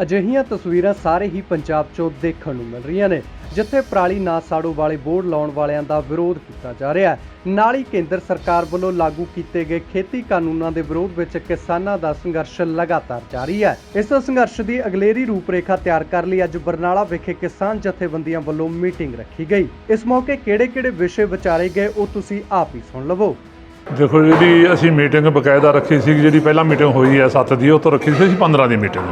ਅਜਿਹੀਆਂ ਤਸਵੀਰਾਂ ਸਾਰੇ ਹੀ ਪੰਜਾਬ 'ਚੋਂ ਦੇਖਣ ਨੂੰ ਮਿਲ ਰਹੀਆਂ ਨੇ, ਜਿੱਥੇ ਪਰਾਲੀ ਨਾ ਸਾੜੋ ਵਾਲੇ ਬੋਰਡ ਲਾਉਣ ਵਾਲਿਆਂ ਦਾ ਵਿਰੋਧ ਕੀਤਾ ਜਾ ਰਿਹਾ ਹੈ। ਨਾਲ ਹੀ ਕੇਂਦਰ ਸਰਕਾਰ ਵੱਲੋਂ ਲਾਗੂ ਕੀਤੇ ਗਏ ਖੇਤੀ ਕਾਨੂੰਨਾਂ ਦੇ ਵਿਰੋਧ ਵਿੱਚ ਕਿਸਾਨਾਂ ਦਾ ਸੰਘਰਸ਼ ਲਗਾਤਾਰ ਜਾਰੀ ਹੈ। ਇਸ ਸੰਘਰਸ਼ ਦੀ ਅਗਲੇਰੀ ਰੂਪਰੇਖਾ ਤਿਆਰ ਕਰ ਲਈ ਅੱਜ ਬਰਨਾਲਾ ਵਿਖੇ ਕਿਸਾਨ ਜਥੇਬੰਦੀਆਂ ਵੱਲੋਂ ਮੀਟਿੰਗ ਰੱਖੀ ਗਈ। ਇਸ ਮੌਕੇ ਕਿਹੜੇ-ਕਿਹੜੇ ਵਿਸ਼ੇ ਵਿਚਾਰੇ ਗਏ ਉਹ ਤੁਸੀਂ ਆਪ ਹੀ ਸੁਣ ਲਵੋ। देखो जी असी मीटिंग बकायदा रखी सी, जी पहला मीटिंग हुई है 7 की, उस तो रखी सी 15 की मीटिंग।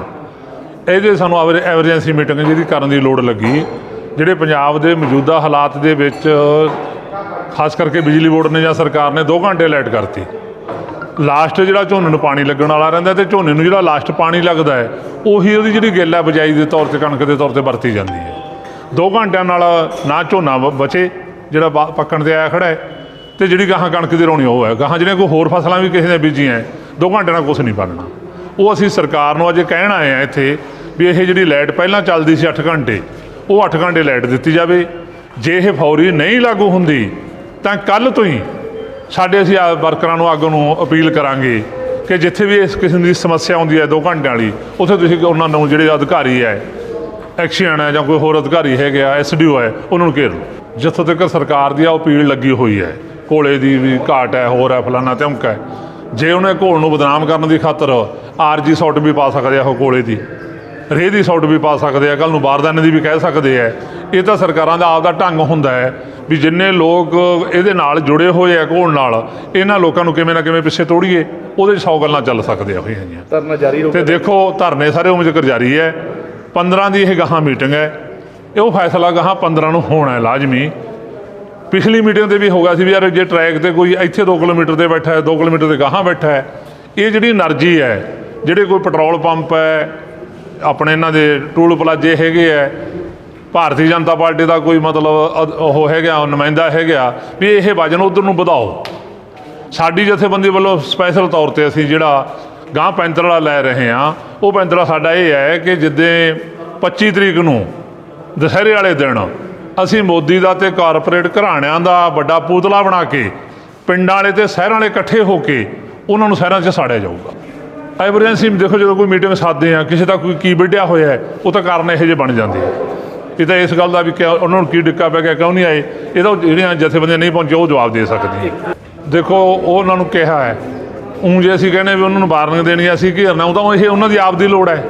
ये सानू एमरजेंसी मीटिंग जी करने की लोड़ लगी, जिहड़े पंजाब के मौजूदा हालात दे विच खास करके बिजली बोर्ड ने या सरकार ने 2 घंटे लाइट करती। लास्ट जिहड़ा झोने नूं पानी लगण वाला रहिंदा ते झोने नूं जिहड़ा लास्ट पानी लगदा है उही उहदी जिहड़ी गिल है बजाई के तौर पर कणक के तौर पर वरती जाती है। 2 घंटिਆਂ नाल ना झोना बचे जिहड़ा पक्कण ते आया खड़ा है, तो जी गाह कणक की रोनी वो है, गाह जिन्हें कोई होर फसलों भी किसी ने बीजियां 2 घंटे कुछ नहीं बनना। वो असी सरकार नूं अज कहण आए हैं इत्थे भी ये जी लाइट पहलां चलदी सी 8 घंटे, वो 8 घंटे लाइट दित्ती जावे। जे ये फौरी नहीं लागू हुंदी तां कल तो ही साडे असीं वर्करां नूं अग्ग नूं अपील करांगे कि जिथे भी इस किस्म की समस्या आउंदी है 2 घंटिਆਂ वाली, उत्थे तुसीं उन्हां नूं जिहड़े अधिकारी है एक्शन है जां कोई होर अधिकारी है SDO है उन्हां नूं घेर लो। जिथों तक सरकार की अपील लगी हुई है, घोले की भी घाट है, होर है, फलाना धिमक है। जे उन्हें घोल नूं बदनाम करने की खातर आरजी सॉट भी पा सकते हैं, घोले की रेह की सॉट भी पा सकते हैं, कल नूं बारदाने की भी कह सकते हैं। ये तो सरकारों का आपका ढंग हुंदा है भी जिन्ने लोग ये नाल जुड़े हुए है घोल नाल, इन्हां लोकां नूं किवें ना किवें पिछे तोड़ीए, उहदे 100 गल्लां चल सकदियां होईयां हैं। धरना जारी ते देखो धरने सारे उम्र जिक्र जारी है। 15 की यह गाह मीटिंग है, ये फैसला गाह 15 नूं होना है लाजमी। पिछली मीटिंग से भी हो गया सी भी यार जे ट्रैक पर कोई इत्थे 2 किलोमीटर से बैठा है, 2 किलोमीटर से गाह बैठा है, ये जी एनर्जी है, जोड़े कोई पेट्रोल पंप है अपने इन्हों के टूल प्लाजे है, भारतीय जनता पार्टी का कोई मतलब वो है नुमाइंदा है भी ये वजन उधर नूं वधाओ। साडी जथेबंदी वालों स्पैशल तौर पर असीं जिहड़ा गाह पैंतरा लै रहे हैं, वो पैंतरा साडा ये है कि जिद्दे 25 तरीक नूं दशहरे वाले दिन असी मोदी का तो कारपोरेट घराणिਆਂ ਦਾ ਵੱਡਾ पुतला बना के पिंडां वाले ते शहरां वाले इकट्ठे होके उन्होंने शहरों 'च साड़िया जाऊगा। एमरजेंसी देखो जो कोई मीटिंग साधते हैं किसी का कोई की विढ़िया होया है, वो तो कारण यह बन जाते हैं। ये तो इस गल का भी क्या उन्होंने की डिक्का पै गया, क्यों नहीं आए, ये तो ਜਿਹੜੀਆਂ जथेबंदियां नहीं पहुँचे वो जवाब दे सकती। देखो उन्होंने कहा है ऊँ जे असीं कहने भी उन्होंने वार्निंग देनी है, असीं घेरना, वो तो ये उन्होंने आप दी लोड़ है।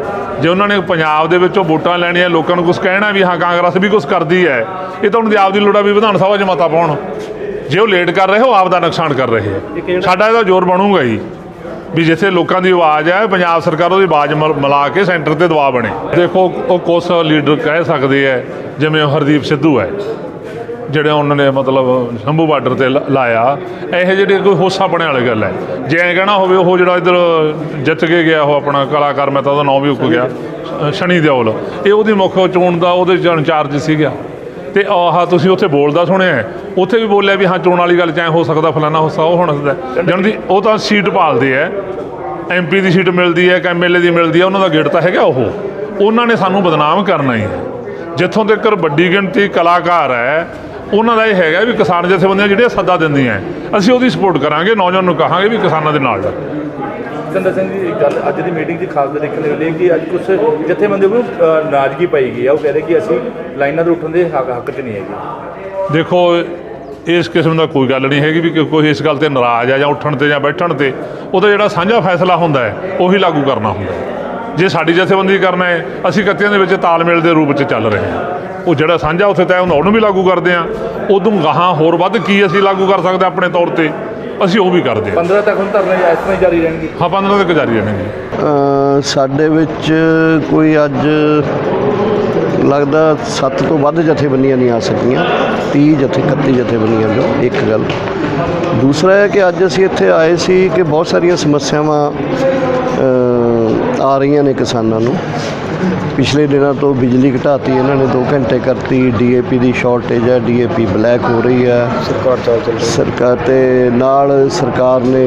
जे उन्होंने पंजाब दे विचों वोटां लैणियां, लोगों को कुछ कहना भी हाँ कांग्रेस भी कुछ करती है, ये तो उन्होंने आप दी लोड़ है भी विधान सभा 'च मता पाउण। जे वो लेट कर रहे हो आप दा नुकसान कर रहे हैं। साडा इहदा जोर बनूगा ही भी जिथे लोगों की आवाज़ है पंजाब सरकार उसकी आवाज़ मिला के सेंटर पर दबाव बने। देखो वो कुछ लीडर कह सकते हैं जिवें हरदीप सिद्धू है ਜਿਹੜੇ ਉਹਨਾਂ ਨੇ मतलब शंभू बार्डर से लाया, ਇਹ ਜਿਹੜੇ कोई होसा बने वाली गल है। जे ਐਂ कहना होवे ਉਹ ਜਿਹੜਾ इधर जित के गया ਉਹ अपना कलाकार, मैं तो ਉਹਦਾ नाम भी उक गया, शनी देओल, ਇਹ ਉਹਦੀ ਮੁੱਖ ਚੋਣ ਦਾ ਉਹਦੇ ਇੰਚਾਰਜ ਸੀਗਾ। ਤੇ ਆਹ ਤੁਸੀਂ ਉੱਥੇ ਬੋਲਦਾ ਸੁਣਿਆ, ਉੱਥੇ ਵੀ ਬੋਲਿਆ ਵੀ ਹਾਂ ਚੋਣ ਵਾਲੀ ਗੱਲ 'ਚ ਐਂ ਹੋ ਸਕਦਾ ਫਲਾਨਾ ਹੋ ਸਕਦਾ, ਉਹ ਹੋਣਾ ਸਕਦਾ ਜਣ ਦੀ ਉਹ ਤਾਂ ਸੀਟ ਭਾਲਦੇ ਹੈ। MP ਦੀ ਸੀਟ ਮਿਲਦੀ ਹੈ, MLA ਦੀ ਮਿਲਦੀ ਹੈ, ਉਹਨਾਂ ਦਾ ਗੇੜ ਤਾਂ ਹੈਗਾ। ਉਹਨਾਂ ਨੇ ਸਾਨੂੰ ਬਦਨਾਮ ਕਰਨਾ ਹੀ ਹੈ। ਜਿੱਥੋਂ ਤੱਕ ਵੱਡੀ ਗਿਣਤੀ ਕਲਾਕਾਰ ਹੈ ਉਹਨਾਂ ਦਾ ਇਹ ਹੈਗਾ ਵੀ ਕਿਸਾਨ ਜਥੇਬੰਦੀਆਂ ਜਿਹੜੀਆਂ ਸੱਦਾ ਦਿੰਦੀਆਂ ਅਸੀਂ ਉਹਦੀ ਸਪੋਰਟ ਕਰਾਂਗੇ, ਨੌਜਵਾਨ ਨੂੰ ਕਹਾਂਗੇ ਵੀ ਕਿਸਾਨਾਂ ਦੇ ਨਾਲ ਲੱਗ। ਜਿਤੇਂਦਰ ਸਿੰਘ ਜੀ, एक गल अज की मीटिंग की खास देखने मिली कि अज कुछ जथेबंदियों को नाराजगी पाई गई है, वो कह रहे कि असी लाइनों से उठने के हक च नहीं है। देखो इस किस्म का कोई गल नहीं हैगी भी कोई इस गल ते नाराज़ है जां उठण ते जां बैठण ते, ਉਹਦਾ ਜਿਹੜਾ ਸਾਂਝਾ फैसला ਹੁੰਦਾ है ਉਹੀ लागू करना ਹੁੰਦਾ है। जे साडी जथेबंदी करना है, ਅਸੀਂ ਕੱਤਿਆਂ ਦੇ ਵਿੱਚ ਤਾਲਮੇਲ ਦੇ रूप च ਚੱਲ ਰਹੇ ਹਾਂ। ਉਹ ਜਿਹੜਾ ਸਾਂਝਾ ਉੱਥੇ ਤੈਅ ਹੁੰਦਾ ਉਹਨੂੰ ਵੀ ਲਾਗੂ ਕਰਦੇ ਹਾਂ। ਉਦੋਂ ਗਾਹਾਂ ਹੋਰ ਵੱਧ ਕੀ ਅਸੀਂ ਲਾਗੂ ਕਰ ਸਕਦੇ ਆਪਣੇ ਤੌਰ ਤੇ, ਅਸੀਂ ਉਹ ਵੀ ਕਰਦੇ ਹਾਂ। 15 ਤੱਕ ਹੁਣ ਧਰਨੇ ਇਸ ਤਰ੍ਹਾਂ ਹੀ ਜਾਰੀ ਰਹਿਣਗੇ। ਹਾਂ 15 ਤੱਕ ਜਾਰੀ ਰਹਿਣਗੇ। ਸਾਡੇ ਵਿੱਚ ਕੋਈ ਅੱਜ ਲੱਗਦਾ 7 ਤੋਂ ਵੱਧ ਜਥੇਬੰਦੀਆਂ ਨਹੀਂ ਆ ਸਕੀਆਂ, 31 ਜਥੇਬੰਦੀਆਂ ਜੋ ਇੱਕ ਗੱਲ। ਦੂਸਰਾ ਹੈ ਕਿ ਅੱਜ ਅਸੀਂ ਇੱਥੇ ਆਏ ਸੀ ਕਿ ਬਹੁਤ ਸਾਰੀਆਂ ਸਮੱਸਿਆਵਾਂ ਆ ਰਹੀਆਂ ਨੇ ਕਿਸਾਨਾਂ ਨੂੰ। पिछले दिनों तो बिजली घटाती इन्होंने 2 घंटे करती, DAP की शॉर्टेज है, DAP ब्लैक हो रही है। सरकार ते नाल सरकार ने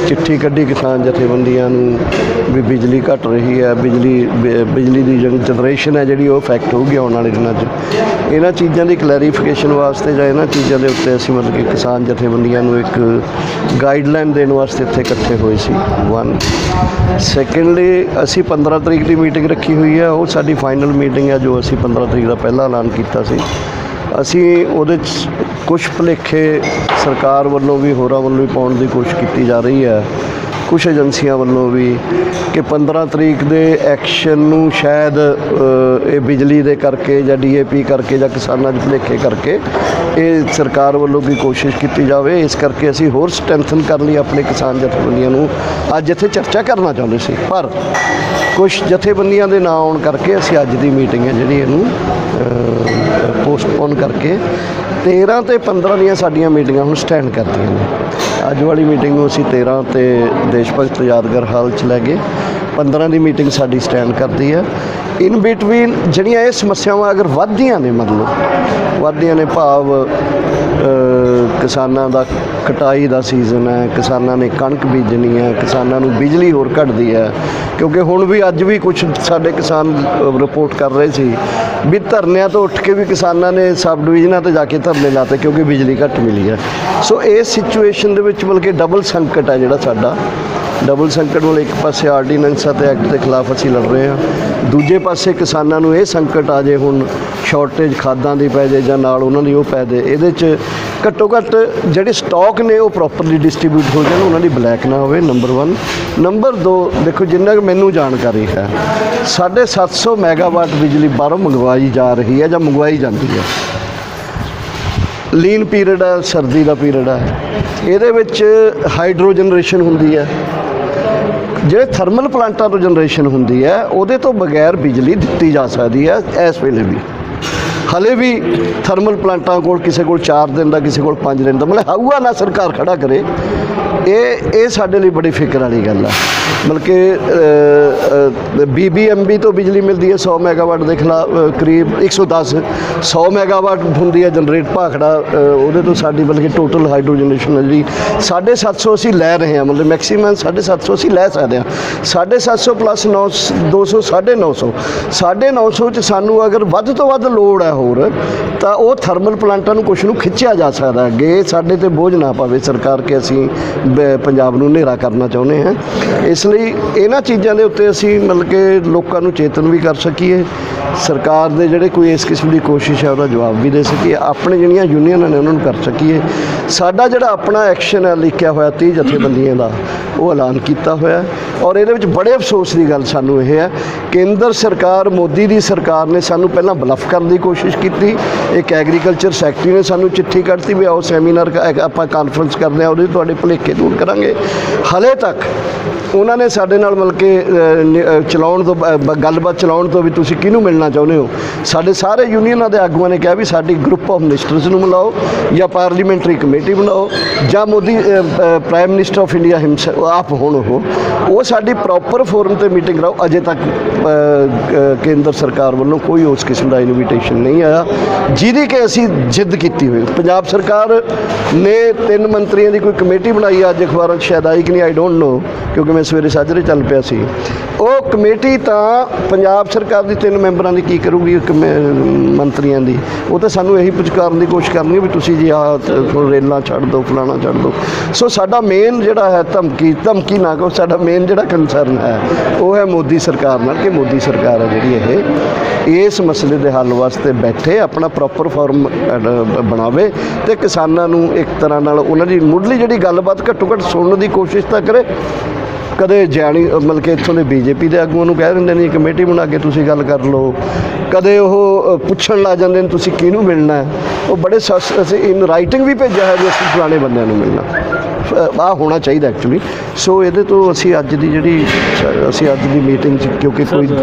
चिट्ठी कढ़ी किसान जथेबंदियां भी बिजली घट रही है, बिजली की जनरेशन है जी वो इफैक्ट होगी आने वाले दिनों च। इन्हां चीज़ों की क्लैरीफिकेशन वास्ते जां इन्हां चीज़ों के उत्ते असीं मतलब कि किसान जथेबंदियां एक गाइडलाइन देने वास्ते इत्थे इकट्ठे होए सी। 1 सैकेंडली असीं 15 तरीक की मीटिंग ਰੱਖੀ ਹੋਈ ਹੈ, ਉਹ ਸਾਡੀ ਫਾਈਨਲ ਮੀਟਿੰਗ ਹੈ ਜੋ ਅਸੀਂ 15 ਤਰੀਕ ਦਾ ਪਹਿਲਾਂ ਐਲਾਨ ਕੀਤਾ ਸੀ। ਅਸੀਂ ਉਹਦੇ 'ਚ ਕੁਝ ਭੁਲੇਖੇ ਸਰਕਾਰ ਵੱਲੋਂ ਵੀ ਹੋਰਾਂ ਵੱਲੋਂ ਵੀ ਪਾਉਣ ਦੀ ਕੋਸ਼ਿਸ਼ ਕੀਤੀ ਜਾ ਰਹੀ ਹੈ, ਕੁਝ ਏਜੰਸੀਆਂ ਵੱਲੋਂ ਵੀ, ਕਿ 15 ਤਰੀਕ ਦੇ ਐਕਸ਼ਨ ਨੂੰ ਸ਼ਾਇਦ ਇਹ ਬਿਜਲੀ ਦੇ ਕਰਕੇ ਜਾਂ DAP ਕਰਕੇ ਜਾਂ ਕਿਸਾਨਾਂ ਦੇ ਭੁਲੇਖੇ ਕਰਕੇ ਇਹ ਸਰਕਾਰ ਵੱਲੋਂ ਵੀ ਕੋਸ਼ਿਸ਼ ਕੀਤੀ ਜਾਵੇ। ਇਸ ਕਰਕੇ ਅਸੀਂ ਹੋਰ ਸਟਰੈਂਥਨ ਕਰਨ ਲਈ ਆਪਣੇ ਕਿਸਾਨ ਜਥੇਬੰਦੀਆਂ ਨੂੰ ਅੱਜ ਇੱਥੇ ਚਰਚਾ ਕਰਨਾ ਚਾਹੁੰਦੇ ਸੀ, ਪਰ ਕੁਝ ਜਥੇਬੰਦੀਆਂ ਦੇ ਨਾਂ ਆਉਣ ਕਰਕੇ ਅਸੀਂ ਅੱਜ ਦੀ ਮੀਟਿੰਗ ਹੈ ਜਿਹੜੀ ਇਹਨੂੰ ਪੋਸਟਪੋਨ ਕਰਕੇ 13 ਤੇ 15 ਦੀਆਂ ਸਾਡੀਆਂ ਮੀਟਿੰਗਾਂ ਹੁਣ ਸਟੈਂਡ ਕਰਦੀਆਂ ਨੇ। ਅੱਜ ਵਾਲੀ ਮੀਟਿੰਗ ਨੂੰ ਅਸੀਂ 13 ਤੇ ਦੇਸ਼ ਭਗਤ ਯਾਦਗਾਰ ਹਾਲ 'ਚ ਲੈ ਗਏ, 15 ਦੀ ਮੀਟਿੰਗ ਸਾਡੀ ਸਟੈਂਡ ਕਰਦੀ ਹੈ। ਇਨ ਬਿਟਵੀਨ ਜਿਹੜੀਆਂ ਇਹ ਸਮੱਸਿਆਵਾਂ ਅਗਰ ਵੱਧਦੀਆਂ ਨੇ, ਮਤਲਬ ਵੱਧਦੀਆਂ ਨੇ ਭਾਵ ਕਿਸਾਨਾਂ ਦਾ ਕਟਾਈ ਦਾ ਸੀਜ਼ਨ ਹੈ, ਕਿਸਾਨਾਂ ਨੇ ਕਣਕ ਬੀਜਣੀ ਹੈ, ਕਿਸਾਨਾਂ ਨੂੰ ਬਿਜਲੀ ਹੋਰ ਘਟਦੀ ਹੈ, ਕਿਉਂਕਿ ਹੁਣ ਵੀ ਅੱਜ ਵੀ ਕੁਝ ਸਾਡੇ ਕਿਸਾਨ ਰਿਪੋਰਟ ਕਰ ਰਹੇ ਸੀ ਵੀ ਧਰਨਿਆਂ ਤੋਂ ਉੱਠ ਕੇ ਵੀ ਕਿਸਾਨਾਂ ਨੇ ਸਬ ਡਿਵੀਜ਼ਨਾਂ 'ਤੇ ਜਾ ਕੇ ਧਰਨੇ ਲਾਤੇ ਕਿਉਂਕਿ ਬਿਜਲੀ ਘੱਟ ਮਿਲੀ ਹੈ। ਸੋ ਇਸ ਸਿਚੁਏਸ਼ਨ ਦੇ ਵਿੱਚ ਬਲਕਿ ਡਬਲ ਸੰਕਟ ਹੈ ਜਿਹੜਾ ਸਾਡਾ, ਡਬਲ ਸੰਕਟ ਵੱਲ ਇੱਕ ਪਾਸੇ ਆਰਡੀਨੈਂਸ ਅਤੇ ਐਕਟ ਦੇ ਖਿਲਾਫ ਅਸੀਂ ਲੜ ਰਹੇ ਹਾਂ, ਦੂਜੇ ਪਾਸੇ ਕਿਸਾਨਾਂ ਨੂੰ ਇਹ ਸੰਕਟ ਆ ਜੇ ਹੁਣ ਸ਼ਾਰਟੇਜ ਖਾਦਾਂ ਦੀ ਪੈ ਜੇ ਜਾਂ ਨਾਲ ਉਹਨਾਂ ਦੀ ਉਹ ਪੈ ਦੇ, ਇਹਦੇ 'ਚ ਘੱਟੋ ਘੱਟ ਜਿਹੜੇ ਸਟਾਕ ਨੇ ਉਹ ਪ੍ਰੋਪਰਲੀ ਡਿਸਟ੍ਰੀਬਿਊਟ ਹੋ ਜਾਣ, ਉਹਨਾਂ ਦੀ ਬਲੈਕ ਨਾ ਹੋਵੇ, ਨੰਬਰ 1। ਨੰਬਰ 2, ਦੇਖੋ ਜਿੰਨਾ ਕਿ ਮੈਨੂੰ ਜਾਣਕਾਰੀ ਹੈ 750 ਮੈਗਾਵਾਟ ਬਿਜਲੀ ਬਾਹਰੋਂ ਮੰਗਵਾਈ ਜਾ ਰਹੀ ਹੈ ਜਾਂ ਮੰਗਵਾਈ ਜਾਂਦੀ ਹੈ। ਲੀਨ ਪੀਰੀਅਡ ਹੈ, ਸਰਦੀ ਦਾ ਪੀਰੀਅਡ ਹੈ, ਇਹਦੇ ਵਿੱਚ ਹਾਈਡਰੋ ਜਨਰੇਸ਼ਨ ਹੁੰਦੀ ਹੈ, ਜਿਹੜੇ ਥਰਮਲ ਪਲਾਂਟਾਂ ਤੋਂ ਜਨਰੇਸ਼ਨ ਹੁੰਦੀ ਹੈ ਉਹਦੇ ਤੋਂ ਬਗੈਰ ਬਿਜਲੀ ਦਿੱਤੀ ਜਾ ਸਕਦੀ ਹੈ। ਇਸ ਵੇਲੇ ਵੀ ਹਲੇ ਵੀ ਥਰਮਲ ਪਲਾਂਟਾਂ ਕੋਲ ਕਿਸੇ ਕੋਲ 4 ਦਿਨ ਦਾ, ਕਿਸੇ ਕੋਲ 5 ਦਿਨ ਦਾ, ਮਤਲਬ ਹਊਆ ਨਾ ਸਰਕਾਰ ਖੜਾ ਕਰੇ। ਇਹ ਸਾਡੇ ਲਈ ਬੜੀ ਫਿਕਰ ਵਾਲੀ ਗੱਲ ਹੈ। ਬਲਕਿ BBMB ਤੋਂ ਬਿਜਲੀ ਮਿਲਦੀ ਹੈ 100 ਮੈਗਾਵਾਟ ਦੇ ਖਿਲਾਫ ਕਰੀਬ 110 ਮੈਗਾਵਾਟ ਹੁੰਦੀ ਹੈ ਜਨਰੇਟ ਭਾਖੜਾ, ਉਹਦੇ ਤੋਂ ਸਾਡੀ ਬਲਕਿ ਟੋਟਲ ਹਾਈਡਰੋ ਜਨਰੇਸ਼ਨ ਹੈ ਜਿਹੜੀ 750 ਅਸੀਂ ਲੈ ਰਹੇ ਹਾਂ, ਮਤਲਬ ਮੈਕਸੀਮਮ 750 ਅਸੀਂ ਲੈ ਸਕਦੇ ਹਾਂ। 750 ਪਲੱਸ 200 950 950 'ਚ ਸਾਨੂੰ ਅਗਰ ਵੱਧ ਤੋਂ ਵੱਧ ਲੋੜ ਹੈ ਹੋਰ, ਤਾਂ ਉਹ ਥਰਮਲ ਪਲਾਂਟਾਂ ਨੂੰ ਕੁਛ ਨੂੰ ਖਿੱਚਿਆ ਜਾ ਸਕਦਾ ਅੱਗੇ, ਸਾਡੇ ਤੇ ਬੋਝ ਨਾ ਪਾਵੇ ਸਰਕਾਰ ਕਿ ਅਸੀਂ ਪੰਜਾਬ ਨੂੰ ਹਨੇਰਾ ਕਰਨਾ ਚਾਹੁੰਦੇ ਹਾਂ। ਇਸ ਲਈ ਇਹਨਾਂ ਚੀਜ਼ਾਂ ਦੇ ਉੱਤੇ ਅਸੀਂ ਮਤਲਬ ਕਿ ਲੋਕਾਂ ਨੂੰ ਚੇਤਨ ਵੀ ਕਰ ਸਕੀਏ, ਸਰਕਾਰ ਦੇ ਜਿਹੜੇ ਕੋਈ ਇਸ ਕਿਸਮ ਦੀ ਕੋਸ਼ਿਸ਼ ਹੈ ਉਹਦਾ ਜਵਾਬ ਵੀ ਦੇ ਸਕੀਏ, ਆਪਣੇ ਜਿਹੜੀਆਂ ਯੂਨੀਅਨਾਂ ਨੇ ਉਹਨਾਂ ਨੂੰ ਕਰ ਸਕੀਏ। ਸਾਡਾ ਜਿਹੜਾ ਆਪਣਾ ਐਕਸ਼ਨ ਹੈ ਲਿਖਿਆ ਹੋਇਆ 30 ਜਥੇਬੰਦੀਆਂ ਦਾ, ਉਹ ਐਲਾਨ ਕੀਤਾ ਹੋਇਆ, ਔਰ ਇਹਦੇ ਵਿੱਚ ਬੜੇ ਅਫਸੋਸ ਦੀ ਗੱਲ ਸਾਨੂੰ ਇਹ ਹੈ, ਕੇਂਦਰ ਸਰਕਾਰ, ਮੋਦੀ ਦੀ ਸਰਕਾਰ ਨੇ ਸਾਨੂੰ ਪਹਿਲਾਂ ਬਲਫ ਕਰਨ ਦੀ ਕੋਸ਼ਿਸ਼ ਕੀਤੀ। ਇੱਕ ਐਗਰੀਕਲਚਰ ਸੈਕਟਰੀ ਨੇ ਸਾਨੂੰ ਚਿੱਠੀ ਕੱਢਤੀ ਵੀ ਆਓ ਸੈਮੀਨਾਰ ਆਪਾਂ ਕਾਨਫਰੰਸ ਕਰਦੇ ਹਾਂ, ਉਹਦੇ ਤੁਹਾਡੇ ਭੁਲੇਖੇ ਦੂਰ ਕਰਾਂਗੇ। ਹਲੇ ਤੱਕ ਉਹਨਾਂ ਨੇ ਸਾਡੇ ਨਾਲ ਮਿਲ ਕੇ ਚਲਾਉਣ ਤੋਂ ਗੱਲਬਾਤ ਚਲਾਉਣ ਤੋਂ ਵੀ ਤੁਸੀਂ ਕਿਹਨੂੰ ਮਿਲਣਾ ਚਾਹੁੰਦੇ ਹੋ, ਸਾਡੇ ਸਾਰੇ ਯੂਨੀਅਨਾਂ ਦੇ ਆਗੂਆਂ ਨੇ ਕਿਹਾ ਵੀ ਸਾਡੀ ਗਰੁੱਪ ਆਫ ਮਿਨਿਸਟਰਸ ਨੂੰ ਮਿਲਾਓ ਜਾਂ ਪਾਰਲੀਮੈਂਟਰੀ ਕਮੇਟੀ ਬਣਾਓ ਜਾਂ Modi prime minister of India himself ਆਪ ਹੋਣ, ਉਹ ਸਾਡੀ ਪ੍ਰੋਪਰ ਫੋਰਮ 'ਤੇ ਮੀਟਿੰਗ ਕਰਾਓ। ਅਜੇ ਤੱਕ ਕੇਂਦਰ ਸਰਕਾਰ ਵੱਲੋਂ ਕੋਈ ਉਸ ਕਿਸਮ ਦਾ ਇਨਵੀਟੇਸ਼ਨ ਨਹੀਂ ਆਇਆ, ਜਿਹਦੀ ਕਿ ਅਸੀਂ ਜਿੱਦ ਕੀਤੀ ਹੋਈ। ਪੰਜਾਬ ਸਰਕਾਰ ਨੇ 3 ਮੰਤਰੀਆਂ ਦੀ ਕੋਈ ਕਮੇਟੀ ਬਣਾਈ ਹੈ, ਅੱਜ ਅਖਬਾਰਾਂ 'ਚ ਸ਼ਾਇਦ ਆਈ ਕਿ ਨਹੀਂ, ਆਈ ਡੋਂਟ ਨੋ, ਕਿਉਂਕਿ ਮੈਂ ਸਵੇਰੇ ਸਾਜਰੇ ਚੱਲ ਪਿਆ ਸੀ। ਉਹ ਕਮੇਟੀ ਤਾਂ ਪੰਜਾਬ ਸਰਕਾਰ ਦੀ 3 ਮੈਂਬਰਾਂ ਦੀ ਕੀ ਕਰੂਗੀ, ਮੰਤਰੀਆਂ ਦੀ? ਉਹ ਤਾਂ ਸਾਨੂੰ ਇਹੀ ਪੁਚਕਾਰਨ ਦੀ ਕੋਸ਼ਿਸ਼ ਕਰਨੀ ਵੀ ਤੁਸੀਂ ਜੀ ਆਹ ਰੇਲਾਂ ਛੱਡ ਦਿਓ, ਫਲਾਣਾ ਛੱਡ ਦਿਓ। ਸੋ ਸਾਡਾ ਮੇਨ ਜਿਹੜਾ ਹੈ ਧਮਕੀ ਨਾ ਕਹੋ, ਸਾਡਾ ਮੇਨ ਜਿਹੜਾ ਕੰਸਰਨ ਹੈ ਉਹ ਹੈ ਮੋਦੀ ਸਰਕਾਰ ਨਾਲ, ਕਿ ਮੋਦੀ ਸਰਕਾਰ ਹੈ ਜਿਹੜੀ ਇਹ ਇਸ ਮਸਲੇ ਦੇ ਹੱਲ ਵਾਸਤੇ ਬੈਠੇ, ਆਪਣਾ ਪ੍ਰੋਪਰ ਫੋਰਮ ਬਣਾਵੇ ਅਤੇ ਕਿਸਾਨਾਂ ਨੂੰ ਇੱਕ ਤਰ੍ਹਾਂ ਨਾਲ ਉਹਨਾਂ ਦੀ ਮੁੱਢਲੀ ਜਿਹੜੀ ਗੱਲਬਾਤ ਘੱਟੋ ਘੱਟ ਸੁਣਨ ਦੀ ਕੋਸ਼ਿਸ਼ ਤਾਂ ਕਰੇ। ਕਦੇ ਜਾਣੀ ਮਤਲਬ ਕਿ ਇੱਥੋਂ ਦੇ BJP ਦੇ ਆਗੂਆਂ ਨੂੰ ਕਹਿ ਦਿੰਦੇ ਨੇ ਕਮੇਟੀ ਬਣਾ ਕੇ ਤੁਸੀਂ ਗੱਲ ਕਰ ਲਓ, ਕਦੇ ਉਹ ਪੁੱਛਣ ਲੱਗ ਜਾਂਦੇ ਨੇ ਤੁਸੀਂ ਕਿਹਨੂੰ ਮਿਲਣਾ। ਉਹ ਬੜੇ ਅਸੀਂ ਇਨ ਰਾਈਟਿੰਗ ਵੀ ਭੇਜਿਆ ਹੈ ਵੀ ਅਸੀਂ ਪੁਰਾਣੇ ਬੰਦਿਆਂ ਨੂੰ ਮਿਲਣਾ, ਆਹ ਹੋਣਾ ਚਾਹੀਦਾ ਐਕਚੁਅਲੀ। ਸੋ ਇਹਦੇ ਤੋਂ ਅਸੀਂ ਅੱਜ ਦੀ ਮੀਟਿੰਗ 'ਚ ਕਿਉਂਕਿ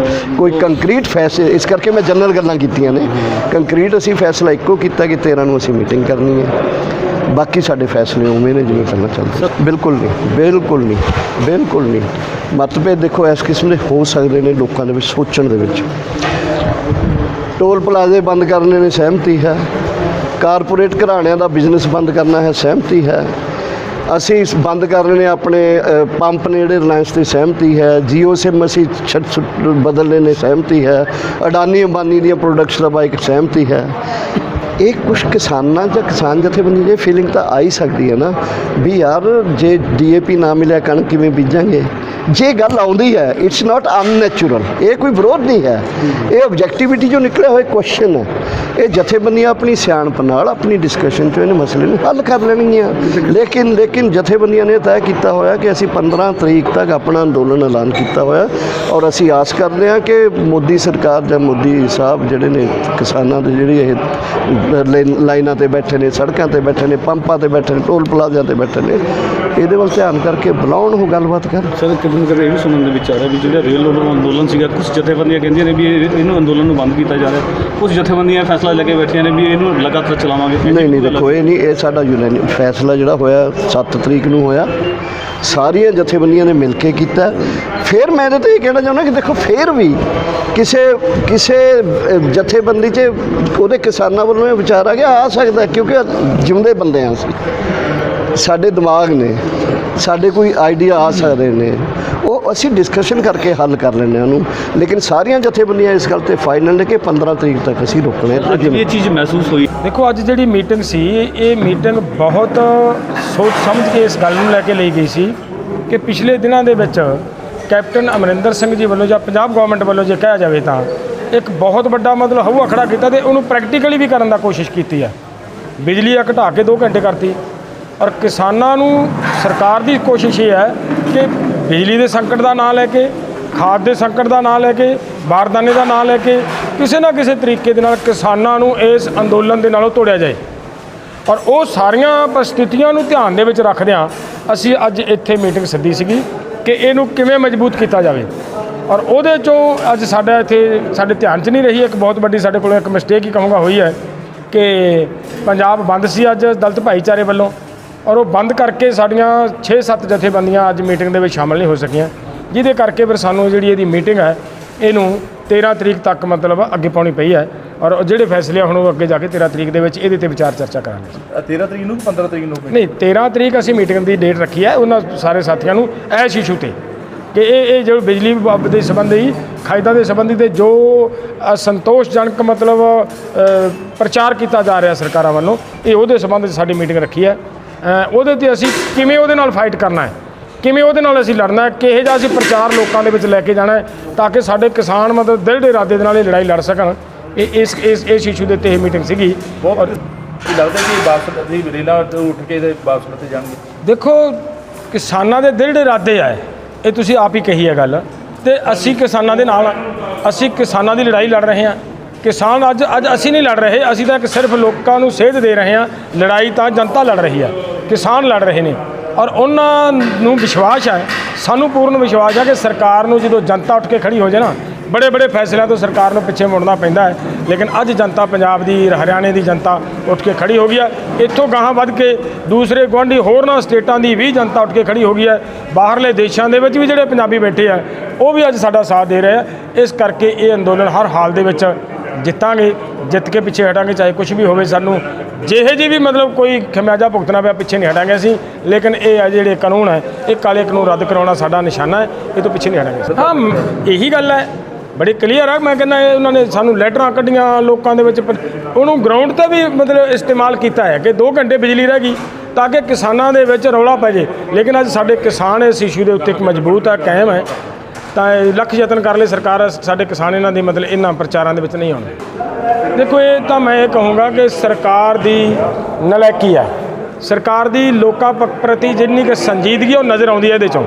ਕੋਈ ਕੰਕਰੀਟ ਫੈਸਲੇ, ਇਸ ਕਰਕੇ ਮੈਂ ਜਨਰਲ ਗੱਲਾਂ ਕੀਤੀਆਂ ਨੇ, ਕੰਕਰੀਟ ਅਸੀਂ ਫੈਸਲਾ ਇੱਕੋ ਕੀਤਾ ਕਿ 13 ਨੂੰ ਅਸੀਂ ਮੀਟਿੰਗ ਕਰਨੀ ਹੈ, ਬਾਕੀ ਸਾਡੇ ਫੈਸਲੇ ਉਵੇਂ ਨੇ ਜਿਵੇਂ ਪਹਿਲਾਂ ਚੱਲਦੇ। ਬਿਲਕੁਲ ਨਹੀਂ ਮਤਭੇਦ ਦੇਖੋ ਇਸ ਕਿਸਮ ਦੇ ਹੋ ਸਕਦੇ ਨੇ ਲੋਕਾਂ ਦੇ ਵਿੱਚ ਸੋਚਣ ਦੇ ਵਿੱਚ। ਟੋਲ ਪਲਾਜ਼ੇ ਬੰਦ ਕਰਨੇ ਨੇ, ਸਹਿਮਤੀ ਹੈ। ਕਾਰਪੋਰੇਟ ਘਰਾਣਿਆਂ ਦਾ ਬਿਜ਼ਨਸ ਬੰਦ ਕਰਨਾ ਹੈ, ਸਹਿਮਤੀ ਹੈ। ਅਸੀਂ ਬੰਦ ਕਰਨੇ ਨੇ ਆਪਣੇ ਪੰਪ ਨੇ ਜਿਹੜੇ ਰਿਲਾਇੰਸ 'ਤੇ, ਸਹਿਮਤੀ ਹੈ। ਜੀਓ ਸਿਮ ਅਸੀਂ ਬਦਲਣੇ ਨੇ, ਸਹਿਮਤੀ ਹੈ। ਅਡਾਨੀ ਅੰਬਾਨੀ ਦੀਆਂ ਪ੍ਰੋਡਕਟਸ ਦਾ ਬਾਈਕ, ਸਹਿਮਤੀ ਹੈ। ਇਹ ਕੁਛ ਕਿਸਾਨਾਂ ਜਾਂ ਕਿਸਾਨ ਜਥੇਬੰਦੀ ਦੀ ਫੀਲਿੰਗ ਤਾਂ ਆ ਹੀ ਸਕਦੀ ਹੈ ਨਾ ਵੀ ਯਾਰ ਜੇ DAP ਨਾ ਮਿਲਿਆ ਕਣਕ ਕਿਵੇਂ ਬੀਜਾਂਗੇ। ਜੇ ਗੱਲ ਆਉਂਦੀ ਹੈ ਇਟਸ ਨਾਟ ਅਨਨੈਚੁਰਲ, ਇਹ ਕੋਈ ਵਿਰੋਧ ਨਹੀਂ ਹੈ, ਇਹ ਆਬਜੈਕਟਿਵਿਟੀ ਜੋ ਨਿਕਲਿਆ ਹੋਇਆ ਕੁਐਸਚਨ ਹੈ। ਇਹ ਜਥੇਬੰਦੀਆਂ ਆਪਣੀ ਸਿਆਣਪ ਨਾਲ ਆਪਣੀ ਡਿਸਕਸ਼ਨ 'ਚ ਇਹਨਾਂ ਮਸਲੇ ਨੂੰ ਹੱਲ ਕਰ ਲੈਣਗੀਆਂ। ਲੇਕਿਨ ਜਥੇਬੰਦੀਆਂ ਨੇ ਤੈਅ ਕੀਤਾ ਹੋਇਆ ਕਿ ਅਸੀਂ 15 ਤਰੀਕ ਤੱਕ ਆਪਣਾ ਅੰਦੋਲਨ ਐਲਾਨ ਕੀਤਾ ਹੋਇਆ ਔਰ ਅਸੀਂ ਆਸ ਕਰਦੇ ਹਾਂ ਕਿ ਮੋਦੀ ਸਰਕਾਰ ਜਾਂ ਮੋਦੀ ਸਾਹਿਬ ਜਿਹੜੇ ਨੇ ਕਿਸਾਨਾਂ ਦੇ ਜਿਹੜੀ ਇਹ ਲਾਈਨਾਂ ਤੇ ਬੈਠੇ ਨੇ, ਸੜਕਾਂ ਤੇ ਬੈਠੇ ਨੇ, ਪੰਪਾਂ ਤੇ ਬੈਠੇ ਨੇ, ਟੋਲ ਪਲਾਜ਼ਿਆਂ ਤੇ ਬੈਠੇ ਨੇ, ਇਹਦੇ ਵੱਲ ਧਿਆਨ ਕਰਕੇ ਬੁਲਾਉਣ ਉਹ ਗੱਲਬਾਤ ਕਰ। ਸਰ ਕਿਤੇ ਇਹ ਵੀ ਸੁਣਨ ਦੇ ਵਿੱਚ ਆ ਰਿਹਾ ਵੀ ਜਿਹੜਾ ਰੇਲ ਰੋਲਰ ਅੰਦੋਲਨ ਸੀਗਾ, ਕੁਝ ਜਥੇਬੰਦੀਆਂ ਕਹਿੰਦੀਆਂ ਨੇ ਵੀ ਇਹਨੂੰ ਅੰਦੋਲਨ ਨੂੰ ਬੰਦ ਕੀਤਾ ਜਾ ਰਿਹਾ, ਕੁਝ ਜਥੇਬੰਦੀਆਂ ਫੈਸਲਾ ਲੈ ਕੇ ਬੈਠੀਆਂ ਨੇ ਵੀ ਇਹਨੂੰ ਲਗਾਤਾਰ ਚਲਾਵਾਂਗੇ। ਨਹੀਂ ਦੇਖੋ, ਇਹ ਨਹੀਂ, ਇਹ ਸਾਡਾ ਯੂਨਾਨੀ ਫੈਸਲਾ ਜਿਹੜਾ ਹੋਇਆ 7 ਤਰੀਕ ਨੂੰ ਹੋਇਆ, ਸਾਰੀਆਂ ਜਥੇਬੰਦੀਆਂ ਨੇ ਮਿਲ ਕੇ ਕੀਤਾ। ਫਿਰ ਮੈਂ ਇਹਦੇ 'ਤੇ ਇਹ ਕਹਿਣਾ ਚਾਹੁੰਦਾ ਕਿ ਦੇਖੋ ਫਿਰ ਵੀ ਕਿਸੇ ਜਥੇਬੰਦੀ 'ਚ ਉਹਦੇ ਕਿਸਾਨਾਂ ਵੱਲੋਂ ਇਹ ਵਿਚਾਰ ਆ ਗਿਆ ਆ ਸਕਦਾ, ਕਿਉਂਕਿ ਜਿਉਂਦੇ ਬੰਦੇ ਹਾਂ ਅਸੀਂ, ਸਾਡੇ ਦਿਮਾਗ ਨੇ, ਸਾਡੇ ਕੋਈ ਆਈਡੀਆ ਆ ਸਕਦੇ ਨੇ, ਉਹ ਅਸੀਂ ਡਿਸਕਸ਼ਨ ਕਰਕੇ ਹੱਲ ਕਰ ਲੈਂਦੇ ਹਾਂ ਉਹਨੂੰ। ਲੇਕਿਨ ਸਾਰੀਆਂ ਜਥੇਬੰਦੀਆਂ ਇਸ ਗੱਲ ਤੇ ਫਾਈਨਲ ਨੇ ਕਿ 15 ਤਰੀਕ ਤੱਕ ਅਸੀਂ ਰੁਕਣੇ। ਅੱਜ ਇਹ ਚੀਜ਼ ਮਹਿਸੂਸ ਹੋਈ। ਦੇਖੋ ਅੱਜ ਜਿਹੜੀ ਮੀਟਿੰਗ ਸੀ, ਇਹ ਮੀਟਿੰਗ ਬਹੁਤ ਸੋਚ ਸਮਝ ਕੇ ਇਸ ਗੱਲ ਨੂੰ ਲੈ ਕੇ ਲਈ ਗਈ ਸੀ ਕਿ ਪਿਛਲੇ ਦਿਨਾਂ ਦੇ ਵਿੱਚ ਕੈਪਟਨ ਅਮਰਿੰਦਰ ਸਿੰਘ ਜੀ ਵੱਲੋਂ ਜਾਂ ਪੰਜਾਬ ਗਵਰਨਮੈਂਟ ਵੱਲੋਂ ਜੇ ਕਿਹਾ ਜਾਵੇ ਤਾਂ ਇੱਕ ਬਹੁਤ ਵੱਡਾ ਮਤਲਬ ਹਊਆ ਖੜਾ ਕੀਤਾ ਤੇ ਉਹਨੂੰ ਪ੍ਰੈਕਟੀਕਲੀ ਵੀ ਕਰਨ ਦਾ ਕੋਸ਼ਿਸ਼ ਕੀਤੀ ਹੈ। ਬਿਜਲੀ ਘਟਾ ਕੇ 2 ਘੰਟੇ ਕਰਤੀ ਔਰ ਕਿਸਾਨਾਂ ਨੂੰ ਸਰਕਾਰ ਦੀ ਕੋਸ਼ਿਸ਼ ਇਹ ਹੈ ਕਿ ਬਿਜਲੀ ਦੇ ਸੰਕਟ ਦਾ ਨਾਂ ਲੈ ਕੇ, ਖਾਦ ਦੇ ਸੰਕਟ ਦਾ ਨਾਂ ਲੈ ਕੇ, ਬਾਰਦਾਨੇ ਦਾ ਨਾਂ ਲੈ ਕੇ ਕਿਸੇ ਨਾ ਕਿਸੇ ਤਰੀਕੇ ਦੇ ਨਾਲ ਕਿਸਾਨਾਂ ਨੂੰ ਇਸ ਅੰਦੋਲਨ ਦੇ ਨਾਲੋਂ ਤੋੜਿਆ ਜਾਏ। ਔਰ ਉਹ ਸਾਰੀਆਂ ਪਰਿਸਥਿਤੀਆਂ ਨੂੰ ਧਿਆਨ ਦੇ ਵਿੱਚ ਰੱਖਦਿਆਂ ਅਸੀਂ ਅੱਜ ਇੱਥੇ ਮੀਟਿੰਗ ਸੱਦੀ ਸੀਗੀ ਕਿ ਇਹਨੂੰ ਕਿਵੇਂ ਮਜ਼ਬੂਤ ਕੀਤਾ ਜਾਵੇ। ਔਰ ਉਹਦੇ 'ਚੋਂ ਅੱਜ ਸਾਡਾ ਇੱਥੇ ਸਾਡੇ ਧਿਆਨ 'ਚ ਨਹੀਂ ਰਹੀ ਇੱਕ ਬਹੁਤ ਵੱਡੀ ਸਾਡੇ ਕੋਲ ਇੱਕ ਮਿਸਟੇਕ ਹੀ ਕਹੂੰਗਾ ਹੋਈ ਹੈ ਕਿ ਪੰਜਾਬ ਬੰਦ ਸੀ ਅੱਜ ਦਲਿਤ ਭਾਈਚਾਰੇ ਵੱਲੋਂ, ਔਰ ਉਹ ਬੰਦ ਕਰਕੇ ਸਾਡੀਆਂ 6-7 ਜਥੇਬੰਦੀਆਂ ਅੱਜ ਮੀਟਿੰਗ ਦੇ ਵਿੱਚ ਸ਼ਾਮਲ ਨਹੀਂ ਹੋ ਸਕੀਆਂ, ਜਿਹਦੇ ਕਰਕੇ ਫਿਰ ਸਾਨੂੰ ਜਿਹੜੀ ਇਹਦੀ ਮੀਟਿੰਗ ਹੈ ਇਹਨੂੰ 13 ਤਰੀਕ ਤੱਕ ਮਤਲਬ ਅੱਗੇ ਪਾਉਣੀ ਪਈ ਹੈ। ਔਰ ਜਿਹੜੇ ਫੈਸਲੇ ਹੁਣ ਉਹ ਅੱਗੇ ਜਾ ਕੇ 13 ਤਰੀਕ ਦੇ ਵਿੱਚ ਇਹਦੇ ਤੇ ਵਿਚਾਰ ਚਰਚਾ ਕਰਾਂਗੇ। 13 ਤਰੀਕ ਨੂੰ 15 ਤਰੀਕ ਨੂੰ ਨਹੀਂ, 13 ਤਰੀਕ ਅਸੀਂ ਮੀਟਿੰਗ ਦੀ ਡੇਟ ਰੱਖੀ ਹੈ ਉਹਨਾਂ ਸਾਰੇ ਸਾਥੀਆਂ ਨੂੰ ਇਸ ਇਸ਼ੂ ਤੇ ਕਿ ਇਹ ਜੋ ਬਿਜਲੀ ਦੇ ਸੰਬੰਧੀ ਕਾਇਦਾ ਦੇ ਸੰਬੰਧੀ ਤੇ ਜੋ ਸੰਤੋਸ਼ਜਨਕ ਮਤਲਬ ਪ੍ਰਚਾਰ ਕੀਤਾ ਜਾ ਰਿਹਾ ਸਰਕਾਰਾਂ ਵੱਲੋਂ, ਇਹ ਉਹਦੇ ਸੰਬੰਧ 'ਚ ਸਾਡੀ ਮੀਟਿੰਗ ਰੱਖੀ ਹੈ। ਉਹਦੇ ਤੇ ਅਸੀਂ ਕਿਵੇਂ ਉਹਦੇ ਨਾਲ ਫਾਈਟ ਕਰਨਾ ਹੈ, ਕਿਵੇਂ ਉਹਦੇ ਨਾਲ ਅਸੀਂ ਲੜਨਾ ਹੈ, ਕਿਹੋ ਜਿਹਾ ਅਸੀਂ ਪ੍ਰਚਾਰ ਲੋਕਾਂ ਦੇ ਵਿੱਚ ਲੈ ਕੇ ਜਾਣਾ ਹੈ ਤਾਂ ਕਿ ਸਾਡੇ ਕਿਸਾਨ ਮਤਲਬ ਦਿਲ ਦੇ ਇਰਾਦੇ ਦੇ ਨਾਲ ਇਹ ਲੜਾਈ ਲੜ ਸਕਣ। ਇਸ ਇਸ਼ੂ ਦੇ ਉੱਤੇ ਇਹ ਮੀਟਿੰਗ ਸੀਗੀ। ਬਹੁਤ ਲੱਗਦਾ ਕਿ ਬਾਸਮਤੀ ਰੇਲਾਂ ਤੋਂ ਉੱਠ ਕੇ ਬਾਸਮਤੀ ਜਾਣਗੇ। ਦੇਖੋ ਕਿਸਾਨਾਂ ਦੇ ਦਿਲ ਦੇ ਇਰਾਦੇ ਆ, ਇਹ ਤੁਸੀਂ ਆਪ ਹੀ ਕਹੀ ਹੈ ਗੱਲ, ਤੇ ਅਸੀਂ ਕਿਸਾਨਾਂ ਦੇ ਨਾਲ, ਅਸੀਂ ਕਿਸਾਨਾਂ ਦੀ ਲੜਾਈ ਲੜ ਰਹੇ ਹਾਂ। ਕਿਸਾਨ ਅੱਜ ਅਸੀਂ ਨਹੀਂ ਲੜ ਰਹੇ, ਅਸੀਂ ਤਾਂ ਸਿਰਫ ਲੋਕਾਂ ਨੂੰ ਸੇਧ ਦੇ ਰਹੇ ਹਾਂ। ਲੜਾਈ ਤਾਂ ਜਨਤਾ ਲੜ ਰਹੀ ਹੈ, ਕਿਸਾਨ ਲੜ ਰਹੇ ਨੇ ਔਰ ਉਹਨਾਂ ਨੂੰ ਵਿਸ਼ਵਾਸ ਹੈ, ਸਾਨੂੰ ਪੂਰਨ ਵਿਸ਼ਵਾਸ ਹੈ ਕਿ ਸਰਕਾਰ ਨੂੰ ਜਦੋਂ ਜਨਤਾ ਉੱਠ ਕੇ ਖੜੀ ਹੋ ਜਾਏ ਨਾ, ਬੜੇ ਬੜੇ ਫੈਸਲਿਆਂ ਤੋਂ ਸਰਕਾਰ ਨੂੰ ਪਿੱਛੇ ਮੁੜਨਾ ਪੈਂਦਾ ਹੈ। ਲੇਕਿਨ ਅੱਜ ਜਨਤਾ ਪੰਜਾਬ ਦੀ, ਹਰਿਆਣੇ ਦੀ ਜਨਤਾ ਉੱਠ ਕੇ ਖੜੀ ਹੋ ਗਈ ਹੈ। ਇੱਥੋਂ ਗਾਹਾਂ ਵੱਧ ਕੇ ਦੂਸਰੇ ਗੁਆਂਢੀ ਹੋਰਨਾਂ ਸਟੇਟਾਂ ਦੀ ਵੀ ਜਨਤਾ ਉੱਠ ਕੇ ਖੜੀ ਹੋ ਗਈ ਹੈ। ਬਾਹਰਲੇ ਦੇਸ਼ਾਂ ਦੇ ਵਿੱਚ ਵੀ ਜਿਹੜੇ ਪੰਜਾਬੀ ਬੈਠੇ ਆ ਉਹ ਵੀ ਅੱਜ ਸਾਡਾ ਸਾਥ ਦੇ ਰਹੇ ਆ। ਇਸ ਕਰਕੇ ਇਹ ਅੰਦੋਲਨ ਹਰ ਹਾਲ ਦੇ ਵਿੱਚ ਜਿੱਤਾਂਗੇ, ਜਿੱਤ ਕੇ ਪਿੱਛੇ ਹਟਾਂਗੇ, ਚਾਹੇ ਕੁਝ ਵੀ ਹੋਵੇ। ਸਾਨੂੰ ਜਿਹੇ ਜੀ ਵੀ ਮਤਲਬ ਕੋਈ ਖਮਿਆਜਾ ਭੁਗਤਣਾ ਪਿਆ, ਪਿੱਛੇ ਨਹੀਂ ਹਟਾਂਗੇ ਅਸੀਂ। ਲੇਕਿਨ ਇਹ ਆ ਜਿਹੜੇ ਕਾਨੂੰਨ ਹੈ, ਇਹ ਕਾਲੇ ਕਾਨੂੰਨ ਰੱਦ ਕਰਾਉਣਾ ਸਾਡਾ ਨਿਸ਼ਾਨਾ ਹੈ, ਇਹ ਤੋਂ ਪਿੱਛੇ ਨਹੀਂ ਹਟਾਂਗੇ। ਹਾਂ, ਇਹੀ ਗੱਲ ਹੈ, ਬੜੀ ਕਲੀਅਰ ਹੈ। ਮੈਂ ਕਹਿੰਦਾ ਉਹਨਾਂ ਨੇ ਸਾਨੂੰ ਲੈਟਰਾਂ ਕੱਢੀਆਂ ਲੋਕਾਂ ਦੇ ਵਿੱਚ, ਉਹਨੂੰ ਗਰਾਊਂਡ 'ਤੇ ਵੀ ਮਤਲਬ ਇਸਤੇਮਾਲ ਕੀਤਾ ਹੈ ਕਿ 2 ਘੰਟੇ ਬਿਜਲੀ ਰਹਿ ਗਈ ਤਾਂ ਕਿ ਕਿਸਾਨਾਂ ਦੇ ਵਿੱਚ ਰੌਲਾ ਪੈ ਜੇ। ਲੇਕਿਨ ਅੱਜ ਸਾਡੇ ਕਿਸਾਨ ਇਸ ਇਸ਼ੂ ਦੇ ਉੱਤੇ ਇੱਕ ਮਜ਼ਬੂਤ ਹੈ, ਕਾਇਮ ਹੈ। ਤਾਂ ਲੱਖ ਯਤਨ ਕਰ ਲਏ ਸਰਕਾਰ, ਸਾਡੇ ਕਿਸਾਨ ਇਹਨਾਂ ਦੀ ਮਤਲਬ ਇਹਨਾਂ ਪ੍ਰਚਾਰਾਂ ਦੇ ਵਿੱਚ ਨਹੀਂ ਆਉਣੇ। ਦੇਖੋ ਇਹ ਤਾਂ ਮੈਂ ਇਹ ਕਹੂੰਗਾ ਕਿ ਸਰਕਾਰ ਦੀ ਨਲਾਇਕੀ ਹੈ, ਸਰਕਾਰ ਦੀ ਲੋਕਾਂ ਪ੍ਰਤੀ ਜਿੰਨੀ ਕਿ ਸੰਜੀਦਗੀ ਉਹ ਨਜ਼ਰ ਆਉਂਦੀ ਹੈ ਇਹਦੇ 'ਚੋਂ।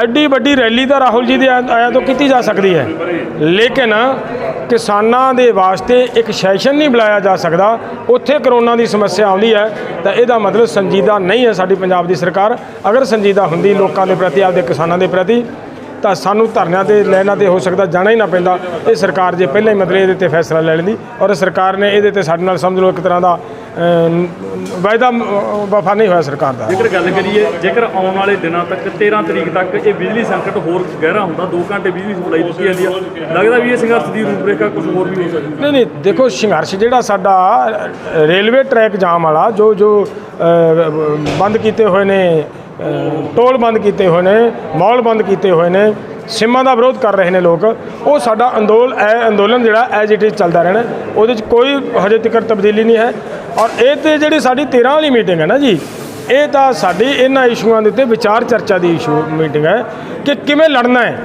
ਐਡੀ ਵੱਡੀ ਰੈਲੀ ਤਾਂ ਰਾਹੁਲ ਜੀ ਦੇ ਆਇਆ ਤੋਂ ਕੀਤੀ ਜਾ ਸਕਦੀ ਹੈ, ਲੇਕਿਨ ਕਿਸਾਨਾਂ ਦੇ ਵਾਸਤੇ ਇੱਕ ਸੈਸ਼ਨ ਨਹੀਂ ਬੁਲਾਇਆ ਜਾ ਸਕਦਾ। ਉੱਥੇ ਕਰੋਨਾ ਦੀ ਸਮੱਸਿਆ ਆਉਂਦੀ ਹੈ ਤਾਂ ਇਹਦਾ ਮਤਲਬ ਸੰਜੀਦਾ ਨਹੀਂ ਹੈ ਸਾਡੀ ਪੰਜਾਬ ਦੀ ਸਰਕਾਰ। ਅਗਰ ਸੰਜੀਦਾ ਹੁੰਦੀ ਲੋਕਾਂ ਦੇ ਪ੍ਰਤੀ, ਆਪਦੇ ਕਿਸਾਨਾਂ ਦੇ ਪ੍ਰਤੀ, ਤਾਂ ਸਾਨੂੰ ਧਰਨਿਆਂ 'ਤੇ ਲੈਣਾ ਤੇ ਹੋ ਸਕਦਾ ਜਾਣਾ ਹੀ ਨਾ ਪੈਂਦਾ। ਇਹ ਸਰਕਾਰ ਜੇ ਪਹਿਲਾਂ ਹੀ ਮਤਲਬ ਇਹਦੇ 'ਤੇ ਫੈਸਲਾ ਲੈ ਲੈਂਦੀ, ਔਰ ਸਰਕਾਰ ਨੇ ਇਹਦੇ 'ਤੇ ਸਾਡੇ ਨਾਲ ਸਮਝ ਲਓ ਇੱਕ ਤਰ੍ਹਾਂ ਦਾ ਵਾਅਦਾ ਵਫਾ ਨਹੀਂ ਹੋਇਆ ਸਰਕਾਰ ਦਾ। ਜੇਕਰ ਗੱਲ ਕਰੀਏ, ਜੇਕਰ ਆਉਣ ਵਾਲੇ ਦਿਨਾਂ ਤੱਕ 13 ਤਰੀਕ ਤੱਕ ਇਹ ਬਿਜਲੀ ਸੰਕਟ ਹੋਰ ਗਹਿਰਾ ਹੁੰਦਾ, 2 ਘੰਟੇ ਬਿਜਲੀ ਸਪਲਾਈ ਦਿੱਤੀ ਜਾਂਦੀ ਆ, ਲੱਗਦਾ ਵੀ ਇਹ ਸੰਘਰਸ਼ ਦੀ ਰੂਪਰੇਖਾ ਕੁਝ ਹੋਰ ਵੀ ਹੋ ਸਕਦੀ। ਨਹੀਂ, ਦੇਖੋ ਸੰਘਰਸ਼ ਜਿਹੜਾ ਸਾਡਾ ਰੇਲਵੇ ਟਰੈਕ ਜਾਮ ਵਾਲਾ ਜੋ ਬੰਦ ਕੀਤੇ ਹੋਏ ਨੇ, ਟੋਲ ਬੰਦ ਕੀਤੇ ਹੋਏ ਨੇ, ਮਾਲ ਬੰਦ ਕੀਤੇ ਹੋਏ ਨੇ, ਸਿੰਮਾਂ ਦਾ ਵਿਰੋਧ ਕਰ ਰਹੇ ਨੇ ਲੋਕ, ਉਹ ਸਾਡਾ ਅੰਦੋਲਨ ਜਿਹੜਾ ਐਜ ਇਟ ਇਜ਼ ਚੱਲਦਾ ਰਹਿਣਾ, ਉਹਦੇ 'ਚ ਕੋਈ ਹਜੇ ਤੱਕ ਤਬਦੀਲੀ ਨਹੀਂ ਹੈ। ਔਰ ਇਹ ਤੇ ਜਿਹੜੀ ਸਾਡੀ 13 ਵਾਲੀ ਮੀਟਿੰਗ ਹੈ ਨਾ ਜੀ, ਇਹ ਤਾਂ ਸਾਡੀ ਇਹਨਾਂ ਇਸ਼ੂਆਂ ਦੇ ਉੱਤੇ ਵਿਚਾਰ ਚਰਚਾ ਦੀ ਮੀਟਿੰਗ ਹੈ ਕਿ ਕਿਵੇਂ ਲੜਨਾ ਹੈ।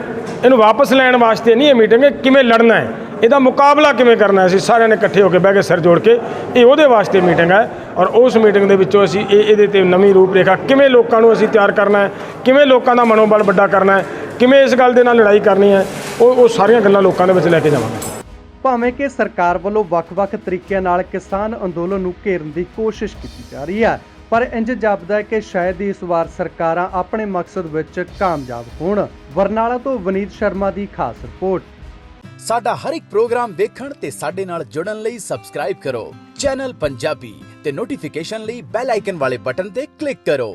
ਇਹਨੂੰ ਵਾਪਸ ਲੈਣ ਵਾਸਤੇ ਨਹੀਂ ਇਹ ਮੀਟਿੰਗ ਹੈ, ਕਿਵੇਂ ਲੜਨਾ ਹੈ, ਇਹਦਾ ਮੁਕਾਬਲਾ ਕਿਵੇਂ ਕਰਨਾ ਹੈ। ਅਸੀਂ ਸਾਰਿਆਂ ਨੇ ਇਕੱਠੇ ਹੋ ਕੇ ਬਹਿ ਕੇ ਸਿਰ ਜੋੜ ਕੇ ਇਹ ਉਹਦੇ ਵਾਸਤੇ ਮੀਟਿੰਗ ਹੈ। ਔਰ ਉਸ ਮੀਟਿੰਗ ਦੇ ਵਿੱਚੋਂ ਅਸੀਂ ਇਹਦੇ 'ਤੇ ਨਵੀਂ ਰੂਪਰੇਖਾ ਕਿਵੇਂ ਲੋਕਾਂ ਨੂੰ ਅਸੀਂ ਤਿਆਰ ਕਰਨਾ ਹੈ, ਕਿਵੇਂ ਲੋਕਾਂ ਦਾ ਮਨੋਬਲ ਵੱਡਾ ਕਰਨਾ ਹੈ, ਕਿਵੇਂ ਇਸ ਗੱਲ ਦੇ ਨਾਲ ਲੜਾਈ ਕਰਨੀ ਹੈ, ਉਹ ਸਾਰੀਆਂ ਗੱਲਾਂ ਲੋਕਾਂ ਦੇ ਵਿੱਚ ਲੈ ਕੇ ਜਾਵਾਂਗੇ। ਭਾਵੇਂ ਕਿ ਸਰਕਾਰ ਵੱਲੋਂ ਵੱਖ-ਵੱਖ ਤਰੀਕਿਆਂ ਨਾਲ ਕਿਸਾਨ ਅੰਦੋਲਨ ਨੂੰ ਘੇਰਨ ਦੀ ਕੋਸ਼ਿਸ਼ ਕੀਤੀ ਜਾ ਰਹੀ ਹੈ, ਪਰ ਇੰਜ ਜਾਪਦਾ ਹੈ ਕਿ ਸ਼ਾਇਦ ਇਸ ਵਾਰ ਸਰਕਾਰਾਂ ਆਪਣੇ ਮਕਸਦ ਵਿੱਚ ਕਾਮਯਾਬ ਹੋਣ। ਬਰਨਾਲਾ ਤੋਂ ਵਨੀਤ ਸ਼ਰਮਾ ਦੀ ਖਾਸ ਰਿਪੋਰਟ। ਸਾਡਾ ਹਰ ਇੱਕ ਪ੍ਰੋਗਰਾਮ ਦੇਖਣ ਤੇ ਸਾਡੇ ਨਾਲ ਜੁੜਨ ਲਈ ਸਬਸਕ੍ਰਾਈਬ ਕਰੋ ਚੈਨਲ ਪੰਜਾਬੀ ਤੇ ਨੋਟੀਫਿਕੇਸ਼ਨ ਲਈ ਬੈਲ ਆਈਕਨ ਵਾਲੇ ਬਟਨ ਤੇ ਕਲਿੱਕ ਕਰੋ।